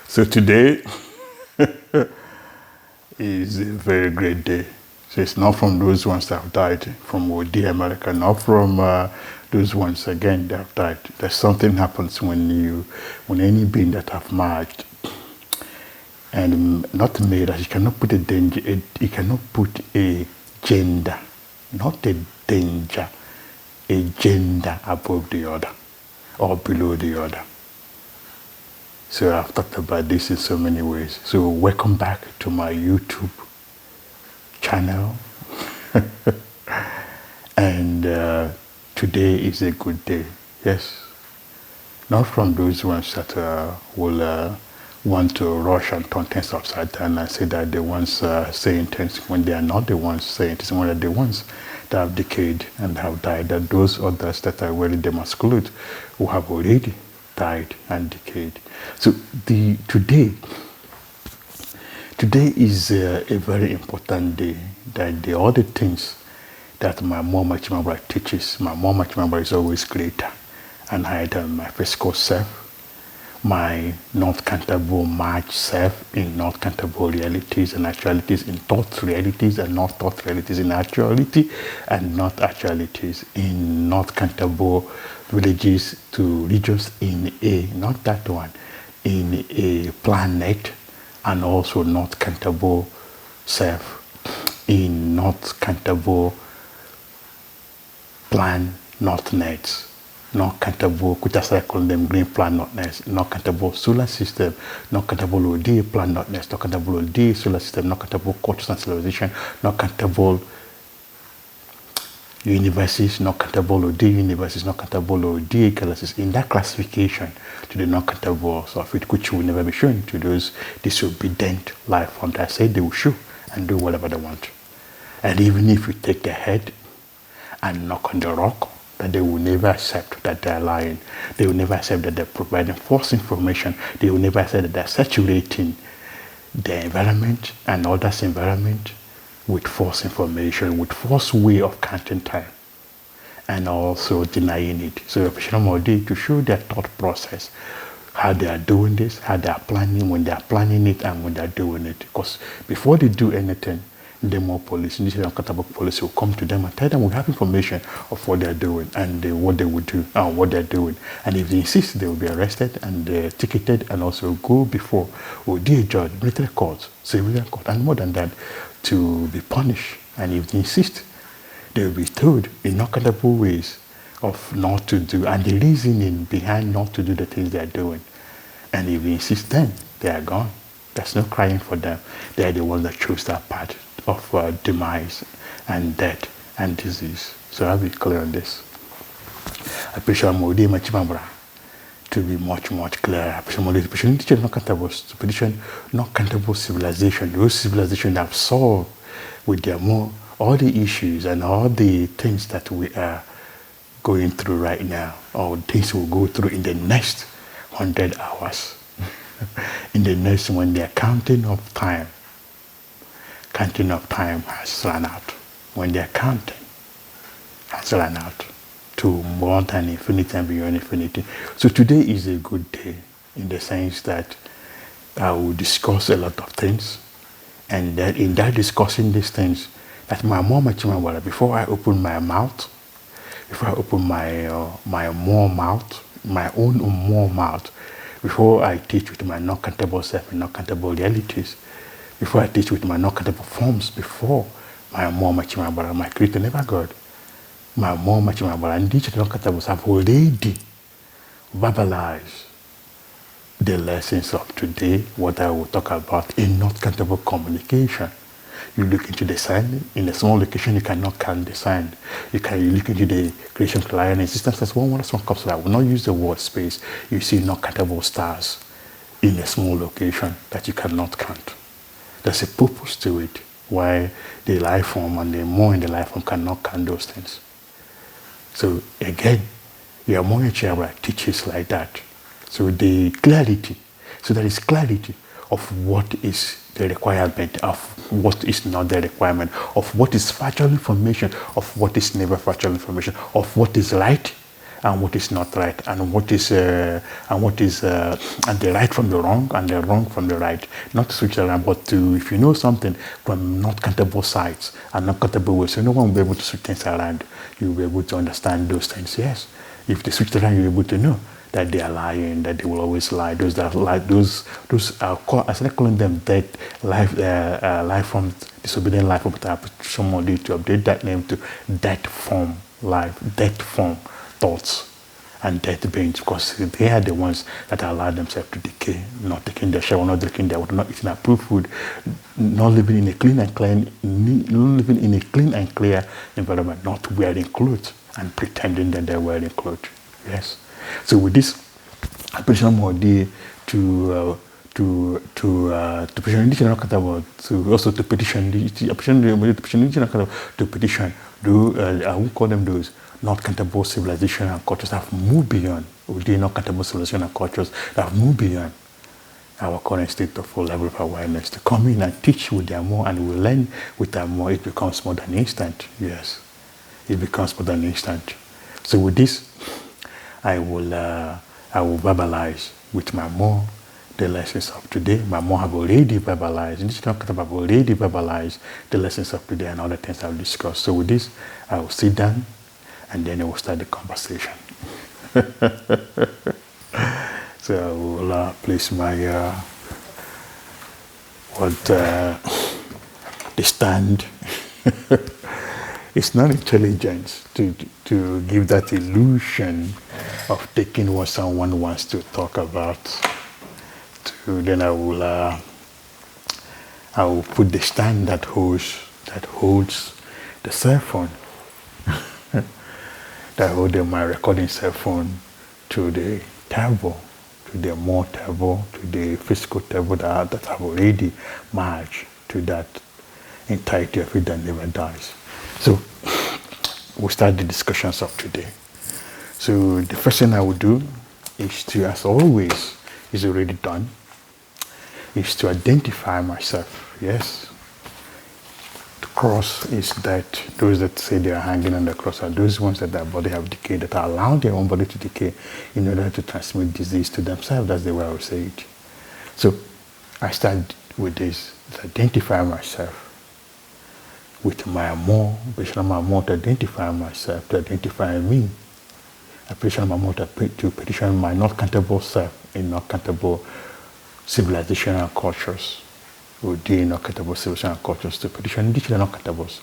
So today is a very great day. So it's not from those ones that have died from OD America, not from those ones again that have died. There's something happens when any being that have merged and not made that you cannot put you cannot put a gender, not a danger, a gender above the other or below the other. So I've talked about this in so many ways. So welcome back to my YouTube channel. And today is a good day. Yes. Not from those ones that will want to rush and turn things upside down and say that the ones saying things when they are not the ones saying things, when they're the ones that have decayed and have died, that those others that are wearing them as clothes who have already died and decayed. So today is a very important day. That the other things that my Mmuo Chimabra teaches, my Mmuo Chimabra is always greater and higher than my physical self, my not countable merged self in not countable realities and actualities, in thought realities and not thought realities, in actuality and not actualities, in not countable villages to regions, in a, not that one, in a planet, and also not countable self in not countable plan, not nets, not countable, which I call them green plan, not nets, not countable solar system, not countable OD plan, not nets, not countable OD solar system, not countable cultures and civilization, not countable universes, not countable OD universes, not countable OD galaxies. In that classification to the not countable of it, which will never be shown to those disobedient life forms that say they will show and do whatever they want. And even if you take the head and knock on the rock, that they will never accept that they're lying. They will never accept that they're providing false information. They will never accept that they're saturating the environment and others' environment with false information, with false way of counting time, and also denying it. So to show their thought process, how they are doing this, how they are planning, when they are planning it, and when they are doing it. Because before they do anything, the more police, this uncountable police will come to them and tell them we have information of what they are doing and what they would do and what they are doing. And if they insist, they will be arrested and ticketed and also go before OD judge, military court, civilian court, and more than that, to be punished. And if they insist, they will be told in uncountable ways of not to do, and the reasoning behind not to do the things they are doing. And if they insist, then they are gone. There's no crying for them. They are the ones that chose that path of demise and death and disease. So I'll be clear on this. I appreciate Modi Machimabra to be much clearer. I appreciate teaching not countable petition, not countable civilization. Those civilizations that have solved with their more all the issues and all the things that we are going through right now, or things we'll go through in the next 100 hours. In the next, when they're counting of time has run out. When they're counting has run out to more than infinity and beyond infinity. So today is a good day in the sense that I will discuss a lot of things, and that in that discussing these things, that my Mmuo, before I open my mouth, before I open my more mouth, my own more mouth, before I teach with my not countable self and not countable realities, before I teach with my not countable forms, before my Mmuo, my creator, never God, my Mmuo, and these not countables have already verbalized the lessons of today, what I will talk about in not countable communication. You look into the sand, in a small location, you cannot count the sand. You look into the creation of lion existence as one comes to that. I will not use the word space. You see not countable stars in a small location that you cannot count. There's a purpose to it, why the life form and the more in the life form cannot count those things. So again, your Mmuo Chimabra teaches like that. So the clarity, so there is clarity of what is the requirement, of what is not the requirement, of what is factual information, of what is never factual information, of what is right and what is not right, and what is and the right from the wrong, and the wrong from the right. Not to switch around, but to, if you know something from not countable sides and not countable ways, so no one will be able to switch things around. You will be able to understand those things. Yes, if they switch around, you'll be able to know that they are lying, that they will always lie. Those that lie, those I started calling them dead life, life from disobedient life. But I put somebody to update that name to dead form life, dead form thoughts, and dead brains, because they are the ones that allow themselves to decay, not taking their shower, not drinking their water, not eating approved food, not living in a clean and clear environment, not wearing clothes and pretending that they're wearing clothes. Yes. So with this, I petition more day to petition the accountable, to also to petition to petition. I will call them those not countable civilization and cultures that have moved beyond. They not countable civilization and cultures that have moved beyond our current state of full level of awareness, to come in and teach with them more, and we learn with them more. It becomes more than instant. Yes, it becomes more than instant. So with this, I will verbalize with my mmuo the lessons of today. My mmuo have already verbalized. In this talk, I've already verbalized the lessons of today and other things I'll discuss. So with this, I will sit down and then I will start the conversation. So I will place my the stand. It's not intelligence to give that illusion of taking what someone wants to talk about. Then I will put the stand that holds the cell phone, that holds my recording cell phone to the table, to the mmuo table, to the physical table that have already merged to that entirety of it that never dies. So we'll start the discussions of today. So the first thing I will do is to, as always, is already done, is to identify myself. Yes. The cross is that those that say they are hanging on the cross are those ones that their body have decayed, that are allowing their own body to decay in order to transmit disease to themselves. That's the way I would say it. So I start with this, to identify myself with my mmuo, to identify myself, to identify me. I petition my mmuo to petition my not countable self in not countable civilization and cultures. Or the not countable civilization and cultures, to petition the not countables.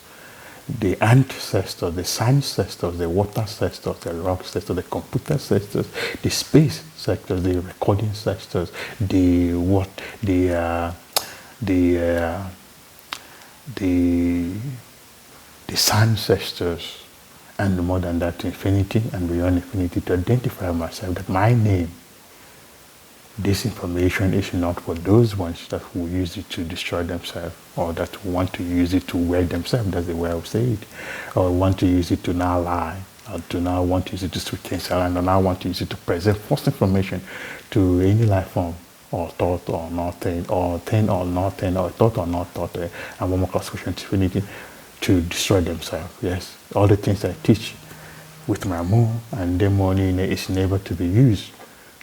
The ancestors, the science sectors, the water sectors, the rock sectors, the computer sectors, the space sectors, the recording sectors, the sun sectors, and more than that, infinity and beyond infinity, to identify myself that my name, this information is not for those ones that will use it to destroy themselves, or that want to use it to wear themselves. That's the way I would say it. Or want to use it to now lie, or to now want to use it to switch things around, or now want to use it to present false information to any life form, or thought or nothing, or thing or nothing, or thought or not thought, and one more classification to infinity, to destroy themselves. Yes, all the things I teach with my mmuo and the money is never to be used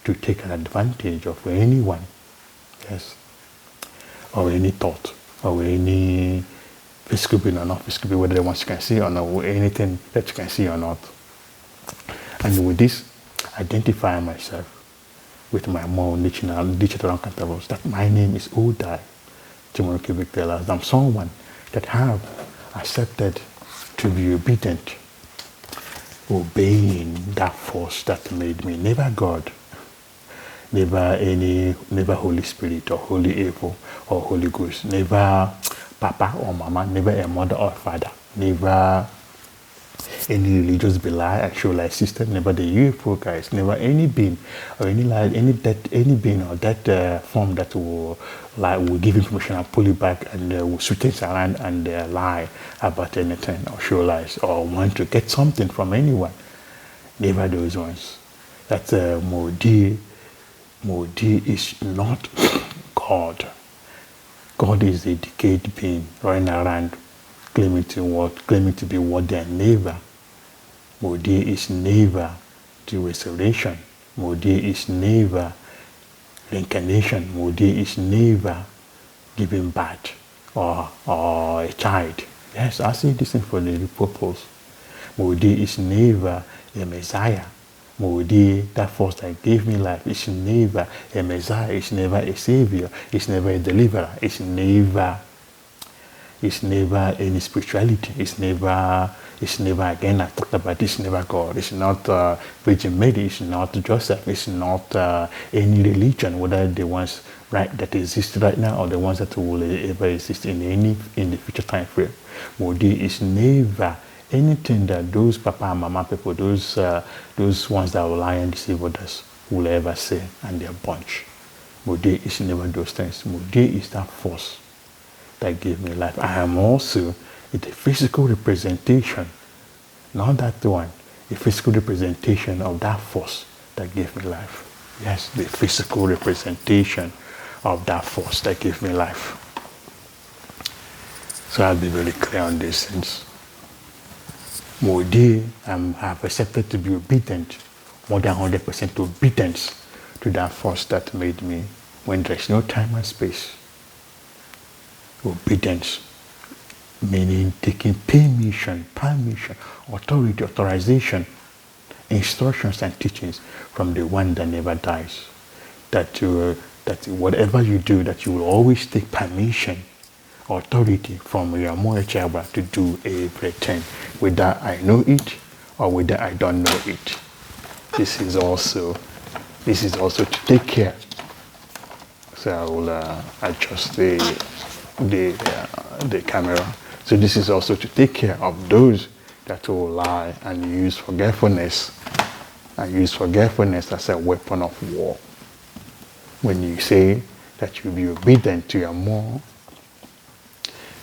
to take an advantage of anyone. Yes, or any thought, or any physical being or not physical being, whether the ones you can see or not, or anything that you can see or not. And with this, identify myself with my mmuo digital countables, that my name is Udai Timothy Victor. I'm someone that have accepted to be obedient, obeying that force that made me. Never God, never Holy Spirit or Holy Evil or Holy Ghost, never Papa or Mama, never a mother or father, never any religious belie and show like system, never the UFO guys, never any being or any being or that form that will give information and pull it back and will switch things around and lie about anything or show lies or want to get something from anyone. Never those ones. That's mmuo is not God. God is a decayed being running around claiming to be what they are. Never. Mmuo is never to resurrection. mmuo is never reincarnation. mmuo is never giving birth or a child. Yes, I see this thing for the purpose. mmuo is never a Messiah. mmuo, that force that gave me life, is never a Messiah. It's never a Savior. It's never a deliverer. It's never any spirituality. It's never again, I talked about, it's never God. It's not Virgin Mary. It's not Joseph. It's not any religion, whether the ones that exist right now or the ones that will ever exist in the future time frame. mmuo is never anything that those papa and mama people, those ones that will lie and deceive others, will ever say, and their bunch. mmuo is never those things. mmuo is that force that gave me life. I am also a physical representation, not that one, a physical representation of that force that gave me life. Yes, the physical representation of that force that gave me life. So I'll be very clear on these things. mmuo, I have accepted to be obedient, more than 100% obedience to that force that made me when there's no time and space. Obedience, meaning taking permission, authority, authorization, instructions and teachings from the one that never dies. That whatever you do, that you will always take permission, authority from your mmuo to do everything, whether I know it or whether I don't know it. This is also to take care. So I will adjust the camera. So this is also to take care of those that will lie and use forgetfulness as a weapon of war. When you say that you be obedient to your mmuo,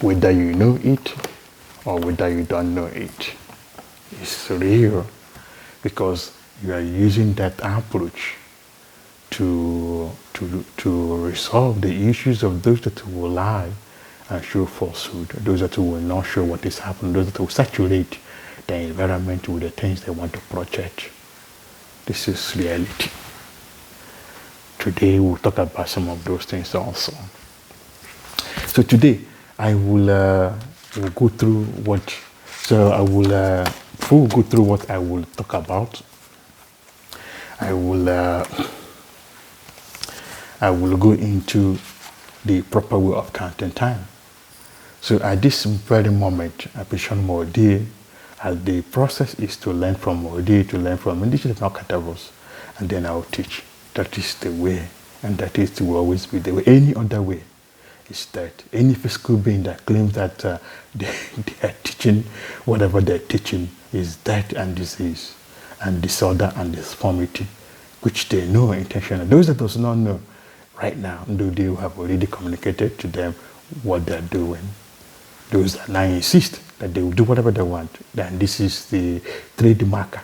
whether you know it or whether you don't know it, it's real, because you are using that approach to resolve the issues of those that will lie and show falsehood, those that will not show what is happening, those that will saturate the environment with the things they want to project. This is reality. Today we'll talk about some of those things also. So today I will go through what. So I will before we go through what I will talk about, I will go into the proper way of counting time. So at this very moment, I petition mmuo, as the process is to learn from mmuo, to learn from indigenous countables, and then I will teach. That is the way, and that is to always be the way. Any other way is that any physical being that claims that they are teaching whatever they're teaching is death and disease and disorder and disformity, which they know intentionally. Those that does not know right now, though they have already communicated to them what they're doing. Those that now insist that they will do whatever they want, then this is the trademark,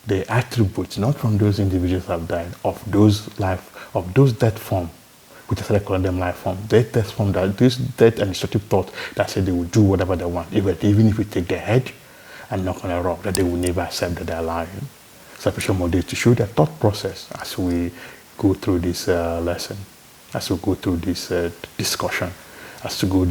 the attributes, not from those individuals that have died, of those death form, which I calling them life form. That death form, that this death and destructive thought that said they will do whatever they want, even if we take their head and knock on a rock, that they will never accept that they're lying. So I petition mmuo to show their thought process as we go through this lesson, as we go through this discussion, as we go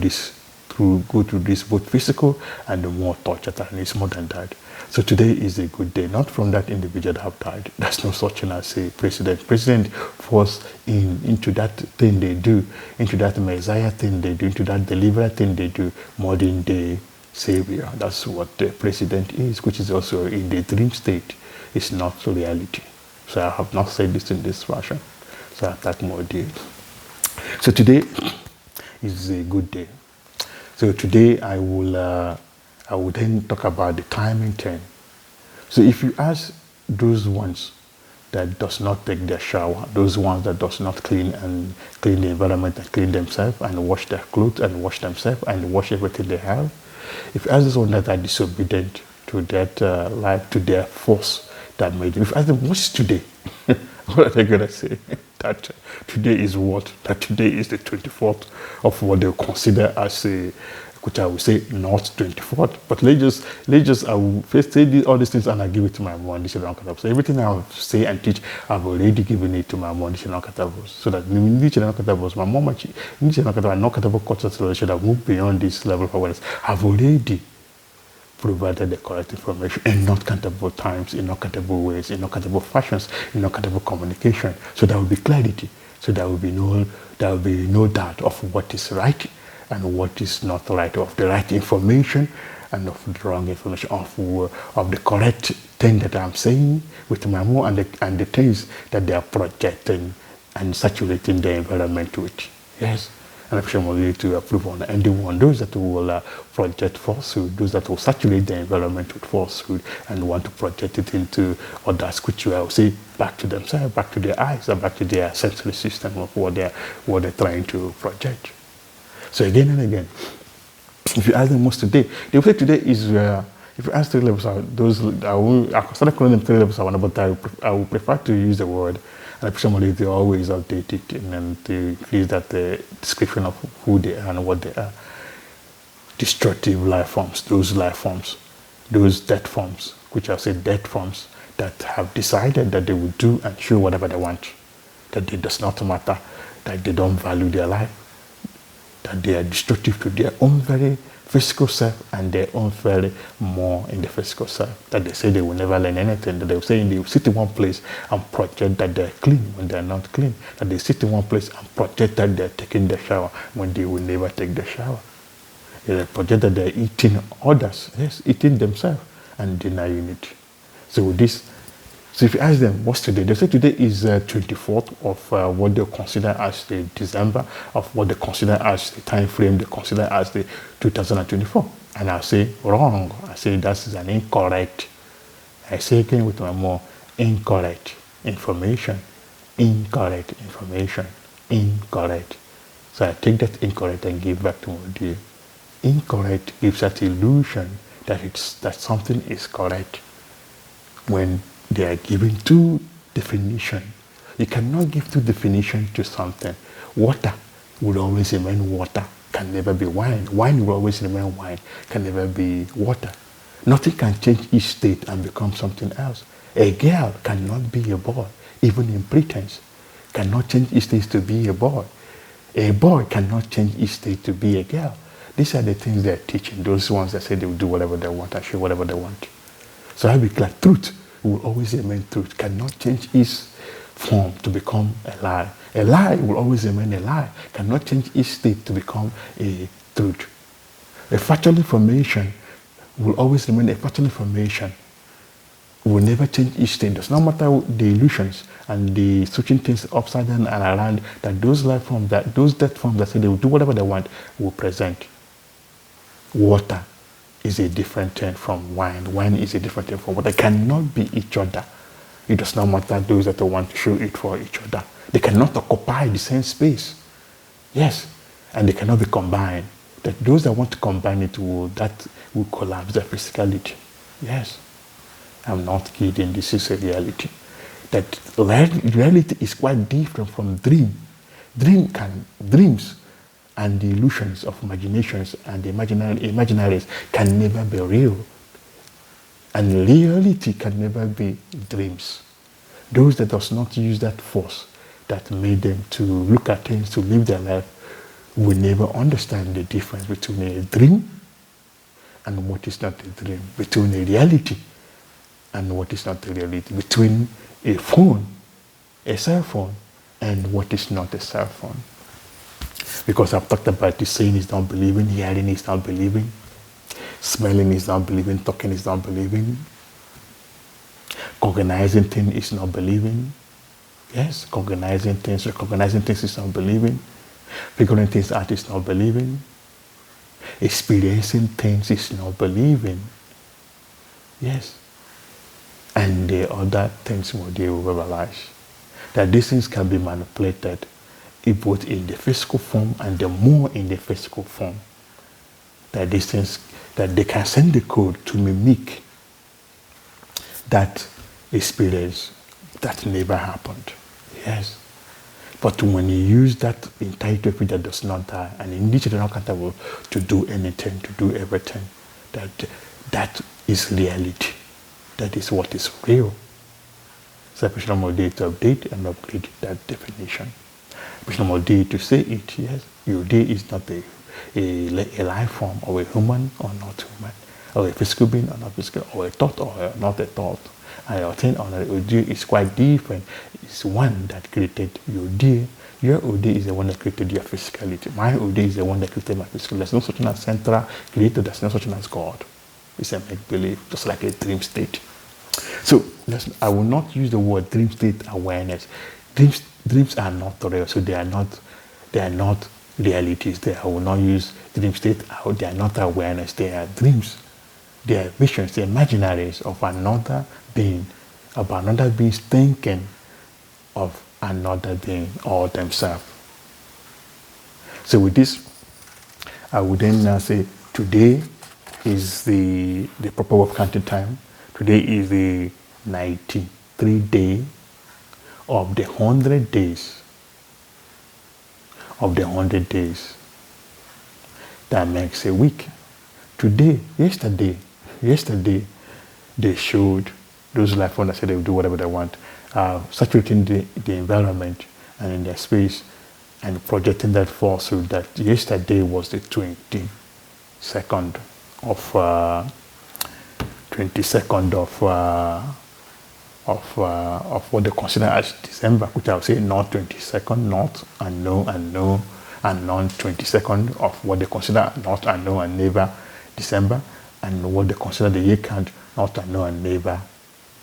through this both physical and the more torture, and it's more than that. So today is a good day, not from that individual that have died. There's no such thing as a president. President falls into that thing they do, into that Messiah thing they do, into that deliverer thing they do, more than the Savior. That's what the president is, which is also in the dream state. It's not reality. So I have not said this in this fashion. So I attack mmuo. So today is a good day. So today I will then talk about the timing thing. So if you ask those ones that does not take their shower, those ones that does not clean the environment and clean themselves and wash their clothes and wash themselves and wash everything they have, if you ask those ones that are disobedient to that life, to their force that made them, if you ask them, what's today? What are they going to say? That today is what? That today is the 24th of what they consider as a which I will say not 24th, but I will first say all these things and I give it to my mom, this is non-countables. So everything I say and teach, I've already given it to my mom, this is non-countables. So that in this non-countables, my mom, this is non-countable cultural should have moved beyond this level of awareness. I've already provided the correct information in not countable times, in not countable ways, in not countable fashions, in not countable communication. So there will be clarity. So there will be no doubt of what is right and what is not right, of the right information and of the wrong information, of the correct thing that I'm saying with my mom and the things that they are projecting and saturating the environment with. Yes. And I'm sure to approve on anyone, those that will project falsehood, those that will saturate the environment with falsehood and want to project it into others, which I will say back to themselves, back to their eyes, and back to their sensory system of what they're trying to project. So again and again, if you ask them what's today, they will say today is, if you ask 3 levels, I started calling them 3 levels, but I will prefer to use the word. And presumably they always update it and to increase that the description of who they are and what they are. Destructive life forms, those death forms, which I say death forms that have decided that they will do and show whatever they want, that it does not matter, that they don't value their life, that they are destructive to their own very physical self and their own very more in the physical self, that they say they will never learn anything, that they will say they will sit in one place and project that they're clean when they're not clean, that they sit in one place and project that they're taking the shower when they will never take the shower. They project that they're eating others, yes, eating themselves and denying it. So with this, so if you ask them what's today, they say today is 24th of what they consider as the December, of what they consider as the time frame they consider as the 2024. And I'll say wrong. I say that is an incorrect. I say again with my more incorrect information. Incorrect information. Incorrect. So I take that incorrect and give back to my dear. Incorrect gives that illusion that something is correct when they are giving 2 definitions. You cannot give 2 definitions to something. Water will always remain water, can never be wine. Wine will always remain wine, can never be water. Nothing can change each state and become something else. A girl cannot be a boy, even in pretense. Cannot change each state to be a boy. A boy cannot change each state to be a girl. These are the things they're teaching, those ones that say they will do whatever they want and show whatever they want. So I'll be clear, truth will always remain truth, cannot change its form to become a lie. A lie will always remain a lie, cannot change its state to become a truth. A factual information will always remain a factual information, will never change its state. Does not matter the illusions and the switching things upside down and around, that those life forms, that those death forms that say they will do whatever they want will present. Water is a different thing from wine. Wine is a different thing from water. They cannot be each other. It does not matter those that want to show it for each other. They cannot occupy the same space. Yes. And they cannot be combined. That those that want to combine it will collapse their physicality. Yes. I'm not kidding. This is a reality. That reality is quite different from dream. Dreams and the illusions of imaginations and the imaginaries can never be real. And reality can never be dreams. Those that does not use that force that made them to look at things, to live their life, will never understand the difference between a dream and what is not a dream, between a reality and what is not a reality, between a phone, a cell phone, and what is not a cell phone. Because I've talked about the seeing is not believing, hearing is not believing, smelling is not believing, talking is not believing, cognizing things is not believing. Yes, recognizing things is not believing, figuring things out is not believing, experiencing things is not believing. Yes. And the other things more they will realize that these things can be manipulated both in the physical form and the more in the physical form. That these things, that they can send the code to mimic that experience that never happened. Yes. But when you use that entire utopia that does not die, and in which they're not accountable to do anything, to do everything, that is reality. That is what is real. So petitioning day to update and upgrade that definition. Petitioning day to say it, yes, your day is not a life form, or a human or not human, or a physical being or not physical, or a thought or not a thought. And your thing on your day is quite different. It's one that created your day. Your OD is the one that created your physicality. My OD is the one that created my physicality. There's no such thing as central creator. There's no such thing as God. It's a make-believe, just like a dream state. So I will not use the word dream state awareness. Dreams are not real, so they are not realities. I will not use dream state. They are not awareness. They are dreams. They are visions. They are imaginaries of another being, about another being's thinking of another being or themselves. So with this, I would then now say today is the proper work counting time. Today is the 93rd day of the 100 days. Of the 100 days. That makes a week. Today, yesterday, they showed those life forms that said they will do whatever they want, saturating the environment and in their space, and projecting that falsehood that yesterday was the 22nd of what they consider as December, which I would say not 22nd, not and no and no, and non 22nd of what they consider not and no and never December, and what they consider the year count not and no and never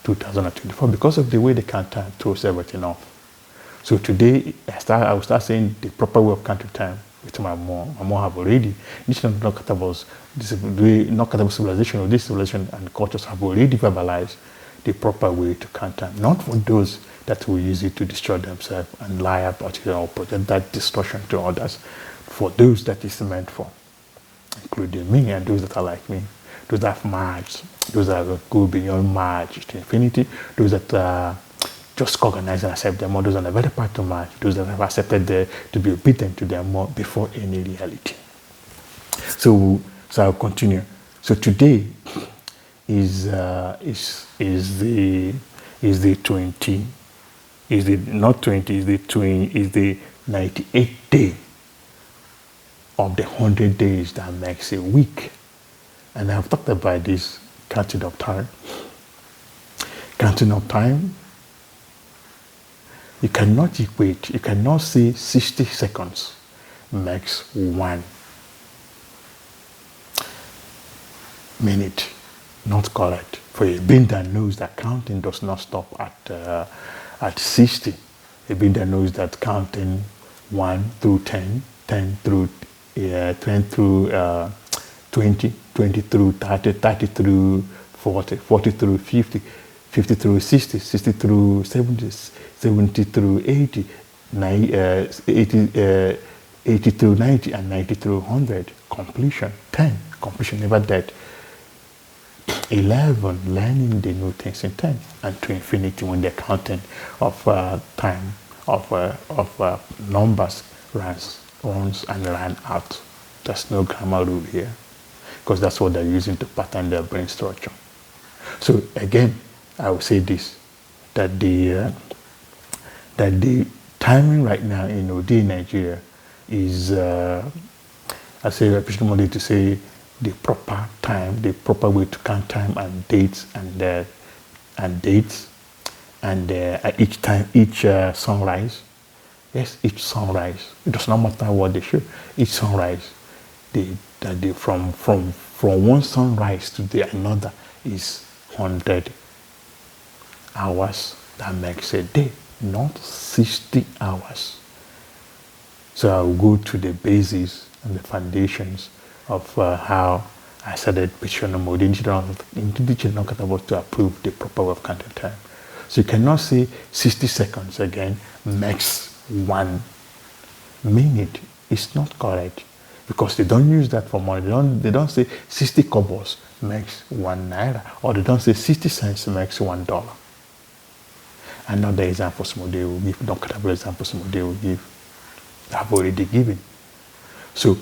2024, because of the way they count time throws everything off. So today I will start saying the proper way of counting time with my mom. My mom have already, this is not countables, not countable civilization, or this civilization and cultures have already verbalized the proper way to count time. Not for those that will use it to destroy themselves and lie about it or project that destruction to others. For those that is meant for, including me and those that are like me, those that have merged, those that go beyond merge to infinity, those that just cognize and accept them, or those that are very part to merge, those that have accepted to be obedient to them more before any reality. So I'll continue. So today is the 98th day of the 100 days that makes a week. And I've talked about this counting of time. Counting of time, you cannot equate, you cannot say 60 seconds makes 1 minute. Not correct. For a being that knows that counting does not stop at 60, a being that knows that counting 1 through 10, 10 through 10 through 20, 20 through 30, 30 through 40, 40 through 50, 50 through 60, 60 through 70, 70 through 80, 80 through 90, and 90 through 100. Completion. 10. Completion, never dead. 11. Learning the new things in 10. And to infinity when the counting of time, of numbers runs and ran out. There's no grammar rule here, because that's what they're using to pattern their brain structure. So again, I will say this, that the timing right now in OD Nigeria is, I say repetitively to say the proper time, the proper way to count time and dates and each time, each sunrise. Yes, each sunrise. It does not matter what they show. Each sunrise, from one sunrise to the another is 100 hours. That makes a day, not 60 hours. So I'll go to the basis and the foundations of how I started petitioning mode into the children to approve the proper way of counting time. So you cannot say 60 seconds again makes 1 minute. It's not correct, because they don't use that for money. They don't say 60 kobos makes 1 naira, or they don't say 60 cents makes $1. Another example they will give, non-countable examples they will give, I've already given. So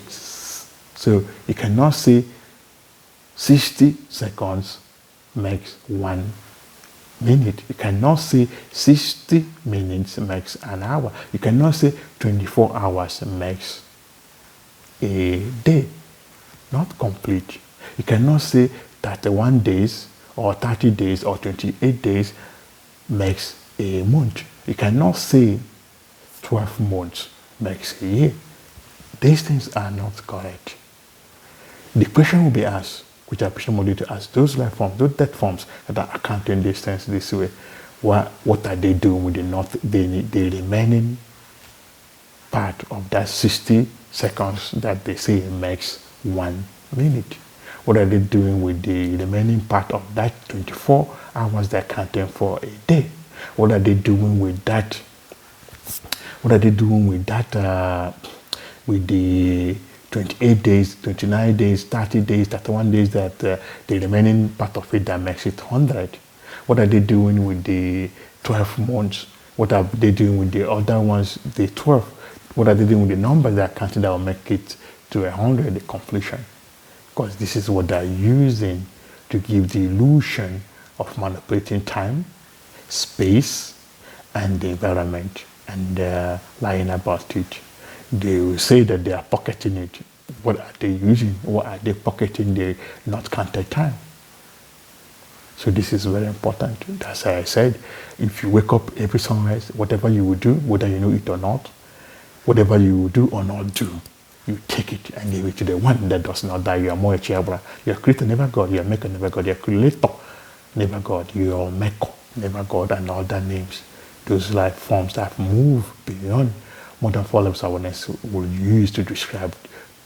you cannot say 60 seconds makes 1 minute. You cannot say 60 minutes makes an hour. You cannot say 24 hours makes a day. Not complete. You cannot say 31 days or 30 days or 28 days makes a month. You cannot say 12 months makes a year. These things are not correct. The question will be asked, which I appreciate more to ask those life forms, those death forms that are accounting these things this way. What are they doing with the remaining part of that 60 seconds that they say makes 1 minute? What are they doing with the remaining part of that 24 hours they're counting for a day? What are they doing with that? What are they doing with that? With the 28 days, 29 days, 30 days, 31 days that the remaining part of it that makes it 100? What are they doing with the 12 months? What are they doing with the other ones, the 12? What are they doing with the numbers that are counting that will make it to 100, the completion? Because this is what they're using to give the illusion of manipulating time, space, and the environment, and lying about it. They will say that they are pocketing it. What are they using? What are they pocketing? They not counted time. So this is very important. That's why I said, if you wake up every sunrise, whatever you will do, whether you know it or not, whatever you will do or not do, you take it and give it to the one that does not die. You are more a chiabra. You are creator, never God. You are maker, never God. You are creator, never God. You are maker, never God, and other names. Those life forms that move beyond modern four levels of awareness will use to describe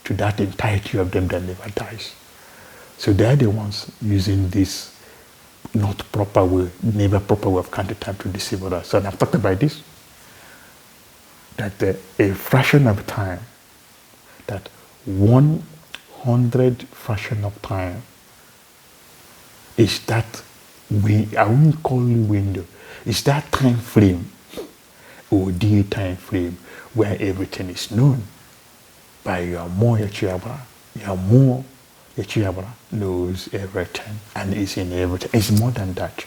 to that entirety of them that never dies. So they are the ones using this not proper way, never proper way of counting time to deceive others. So I've talked about this, that a fraction of time, that 100 fraction of time is that I won't call it window, is that time frame, or the time frame where everything is known by your more Yachiabra. Your more Yachiabra knows everything and is in everything. It's more than that.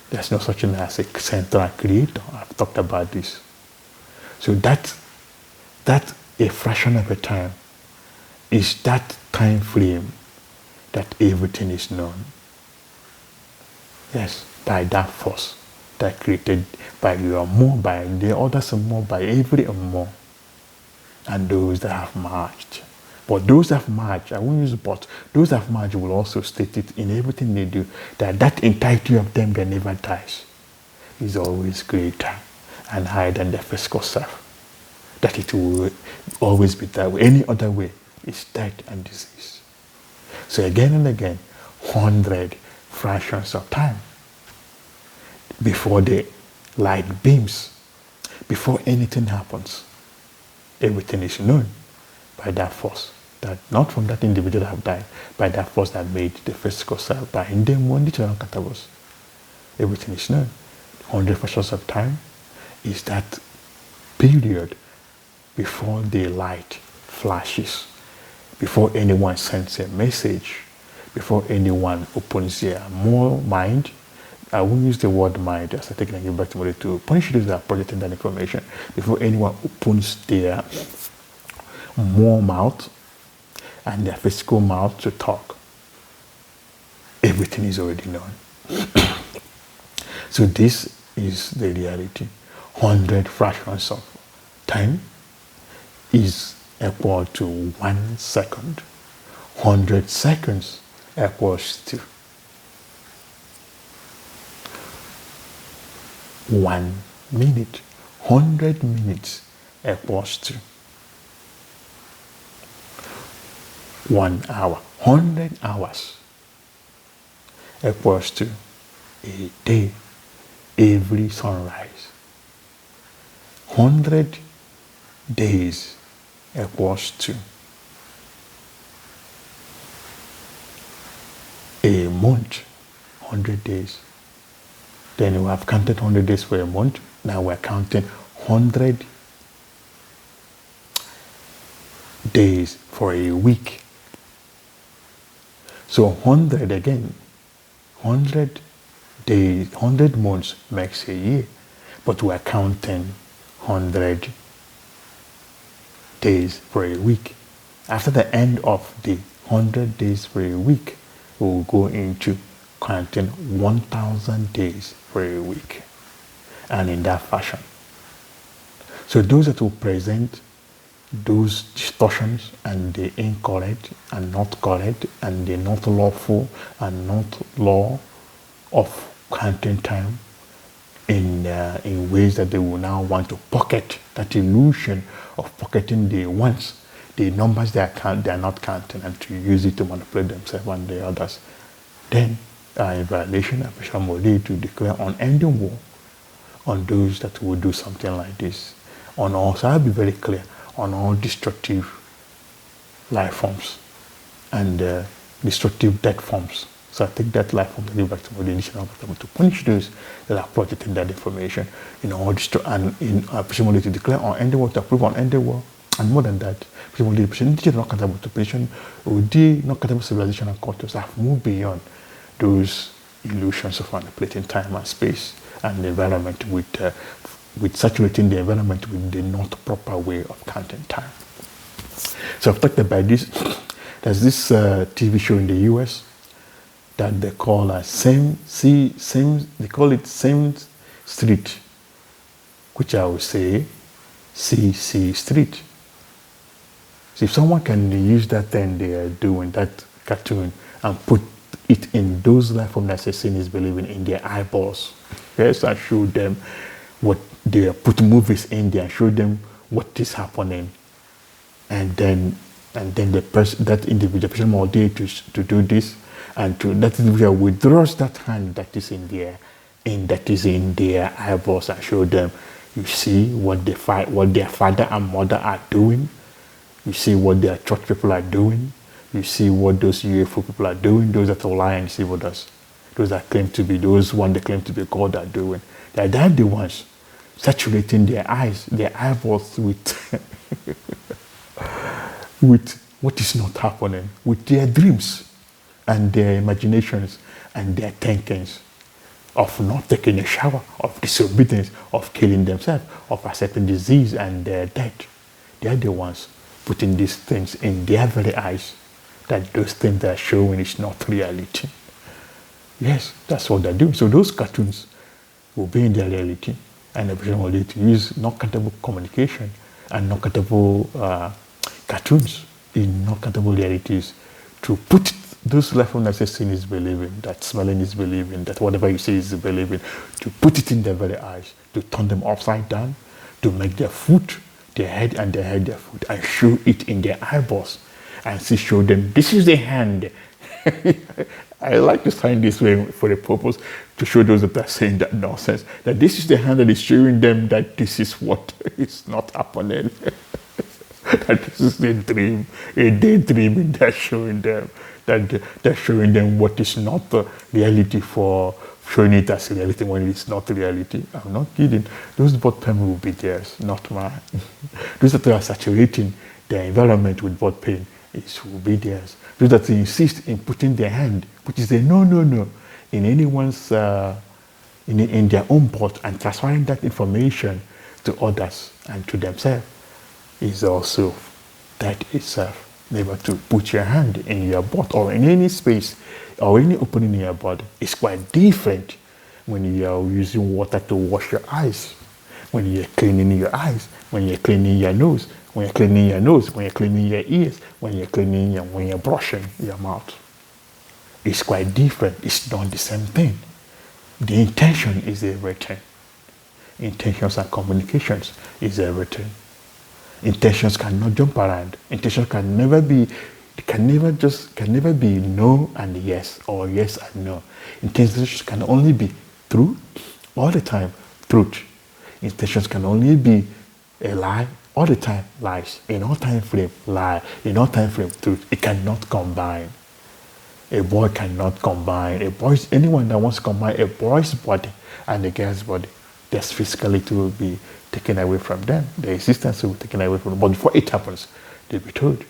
There's no such thing as a central creator. I've talked about this. So that a fraction of a time is that time frame that everything is known. Yes, by that force that created by your more, by the others more, by every more, and those that have merged. But those that have merged, I won't use but, those that have merged will also state it in everything they do, that entirety of them that never dies is always greater and higher than their physical self. That it will always be that way. Any other way is death and disease. So again and again, 100 fractions of time before the light beams, before anything happens, everything is known by that force, that not from that individual that have died, by that force that made the physical self, by in them one literal countables. Everything is known. 100 fractions of time is that period before the light flashes, before anyone sends a message, before anyone opens their more mind. I won't use the word mind as I take it and give back to Modi to punish those that are projecting that information. Before anyone opens their more mouth and their physical mouth to talk, everything is already known. So this is the reality. 100 fractions of time is equal to 1 second. 100 seconds equals to 1 minute. 100 minutes equals to 1 hour. 100 hours equals to a day, every sunrise. 100 days equals to a month. 100 days Then we have counted 100 days for a month. Now we're counting 100 days for a week. So 100 again, 100 days, 100 months makes a year. But we're counting 100 days for a week. After the end of the 100 days for a week, we'll go into counting 1,000 days for a week. And in that fashion. So those that will present those distortions and the incorrect and not correct and the not lawful and not law of counting time in ways that they will now want to pocket that illusion of pocketing the ones, the numbers they are not counting, and to use it to manipulate themselves and the others, then in violation of physcial to declare unending war on those that will do something like this. On all, so I'll be very clear on all destructive life forms and destructive death forms. So I take that life form to give back to the initial to punish those that are projecting that information in all and in presumably to declare unending war, to approve unending war, and more than that, presumably the not accountable to petition or the not accountable civilization and cultures have moved beyond those illusions of manipulating time and space and the environment with saturating the environment with the not proper way of counting time. So I've talked about this. There's this TV show in the US that they call they call it Same Street, which I would say CC Street. So if someone can use that thing they are doing, that cartoon, and put it in those life forms that Satan is believing in their eyeballs, yes, and show them what they put movies in there and show them what is happening, and then the person, that individual person more day to do this, and to that individual withdraws that hand that is in their eyeballs and show them, you see what their father and mother are doing, you see what their church people are doing, you see what those UFO people are doing, those that are lying and deceive others, those that claim to be those one they claim to be God are doing. They're the ones saturating their eyes, their eyeballs with with what is not happening, with their dreams and their imaginations and their thinkings of not taking a shower, of disobedience, of killing themselves, of accepting disease and their death. They are the ones putting these things in their very eyes, that those things they are showing is not reality. Yes, that's what they're doing. So those cartoons will be in their reality, and the person will need to use non-countable communication and non-countable cartoons in non-countable realities to put those life forms that Satan is believing, that smelling is believing, that whatever you say is believing, to put it in their very eyes, to turn them upside down, to make their foot their head and their head their foot, and show it in their eyeballs, and show them, this is the hand. I like to sign this way for the purpose to show those that are saying that nonsense, that this is the hand that is showing them that this is what is not happening. That this is a dream, a daydreaming that's showing them, that they're showing them what is not the reality for showing it as reality when it's not reality. I'm not kidding. Those bot pain will be theirs, not mine. Those that are saturating their environment with bot pain, it will be theirs. Those that insist in putting their hand, which is a no, in anyone's, in their own bot, and transferring that information to others and to themselves, is also that itself. Never to put your hand in your butt or in any space or any opening in your body. It's quite different when you are using water to wash your eyes, when you're cleaning your eyes, when you're cleaning your nose, when you're cleaning your nose, when you're cleaning your ears, when you're brushing your mouth. It's quite different. It's not the same thing. The intention is everything. Intentions and communications is everything. Intentions cannot jump around. Intentions can never be no and yes, or yes and no. Intentions can only be true all the time, truth. Intentions can only be a lie all the time, lies. In all time frame, lie. In all time frame, truth. It cannot combine. A boy cannot combine. Anyone that wants to combine a boy's body and the girl's body. Their physicality will be taken away from them. Their existence will be taken away from them. But before it happens, they'll be told.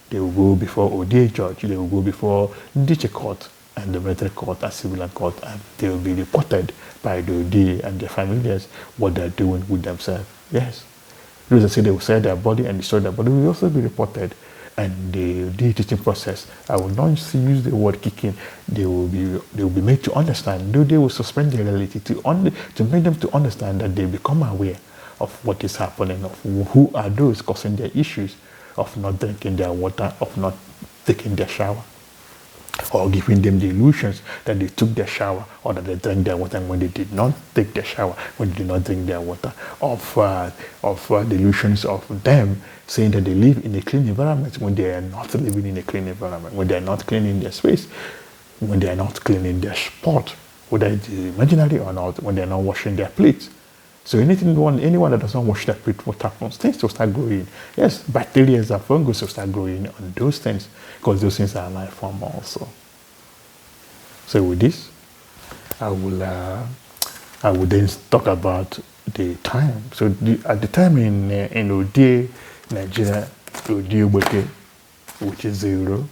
They will go before ODA judge. They will go before teacher court and the military court and civilian court, and they will be reported by the ODA and their familiars what they're doing with themselves. Yes. Those that say they will sell their body and destroy their body will also be reported. And the teaching process, I will not use the word kicking. They will be made to understand. Though they will suspend their reality to make them to understand that they become aware of what is happening, of who are those causing their issues, of not drinking their water, of not taking their shower, or giving them the illusions that they took their shower or that they drank their water when they did not take their shower, when they did not drink their water, of the illusions of them saying that they live in a clean environment when they are not living in a clean environment, when they are not cleaning their space, when they are not cleaning their spot, whether it's imaginary or not, when they are not washing their plates. So anyone that does not wash their plate, what happens? Things will start growing. Yes, bacteria and fungus will start growing on those things because those things are life form also. So with this, I will then talk about the time. So at the time in ODA, Nigeria, ODA Weke, which is 0.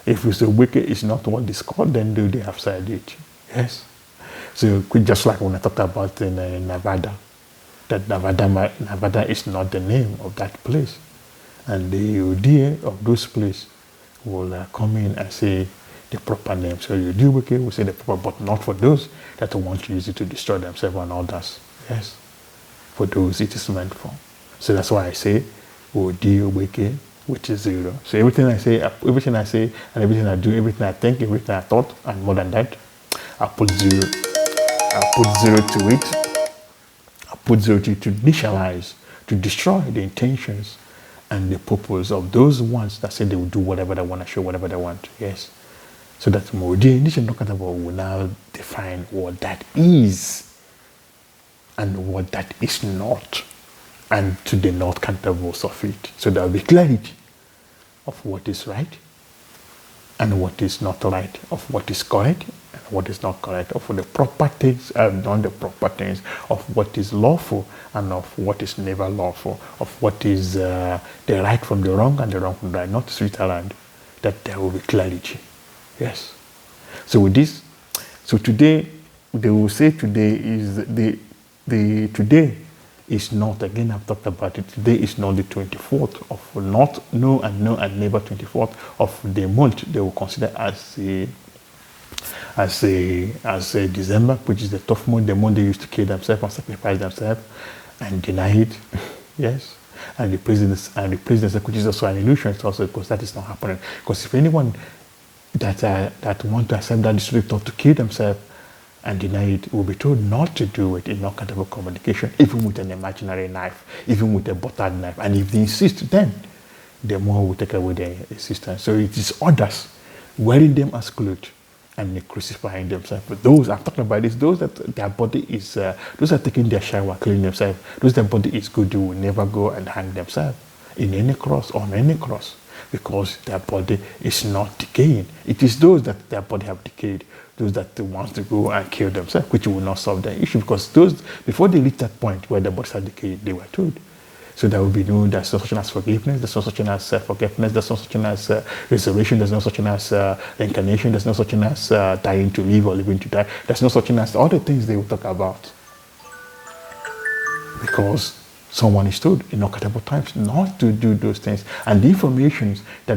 If you say Weke is not what is called, then do they have side it? Yes. So just like when I talked about in Nevada, that Nevada is not the name of that place. And the ODA of those places will come in and say the proper name. So you do okay, we say the proper, but not for those that want to use it to destroy themselves and others. Yes. For those it is meant for. So that's why I say ODA Weke, which is 0. So everything I say, and everything I do, everything I think, everything I thought, and more than that, I put 0. I put 0 to it. I put 0 to initialize, to destroy the intentions and the purpose of those ones that say they will do whatever they want to show, whatever they want. Yes. So that the initial non-countable will now define what that is and what that is not, and to the not countables of it. So there will be clarity of what is right and what is not right, of what is correct and what is not correct, of the proper things and not the proper things, of what is lawful and of what is never lawful, of what is the right from the wrong and the wrong from the right, not Switzerland, that there will be clarity. Yes. So with this, so today, they will say today is today is not, again I've talked about it, today is not the 24th of not, no and never 24th of the month they will consider as a December, which is the tough month, the month they used to kill themselves and sacrifice themselves and deny it. Yes. And the president, which is also an illusion, also because that is not happening. Because if anyone that want to accept that is taught to kill themselves and deny it will be told not to do it in non-countable communication, even with an imaginary knife, even with a buttered knife. And if they insist, then the more will take away their existence. So it is others wearing them as clothes and crucifying themselves. But those I'm talking about is those that their body is, those are taking their shower, cleaning themselves. Those their body is good, they will never go and hang themselves in any cross or on any cross, because their body is not decaying. It is those that their body have decayed, those that want to go and kill themselves, which will not solve their issue, because those, before they reach that point where their bodies are decayed, they were told. So there will be no, there's no such thing as forgiveness, there's no such thing as forgiveness, there's no such thing as resurrection, there's no such thing as incarnation, there's no such thing as dying to live or living to die, there's no such thing as all the things they will talk about. Because someone is told in non-countable times not to do those things. And the information that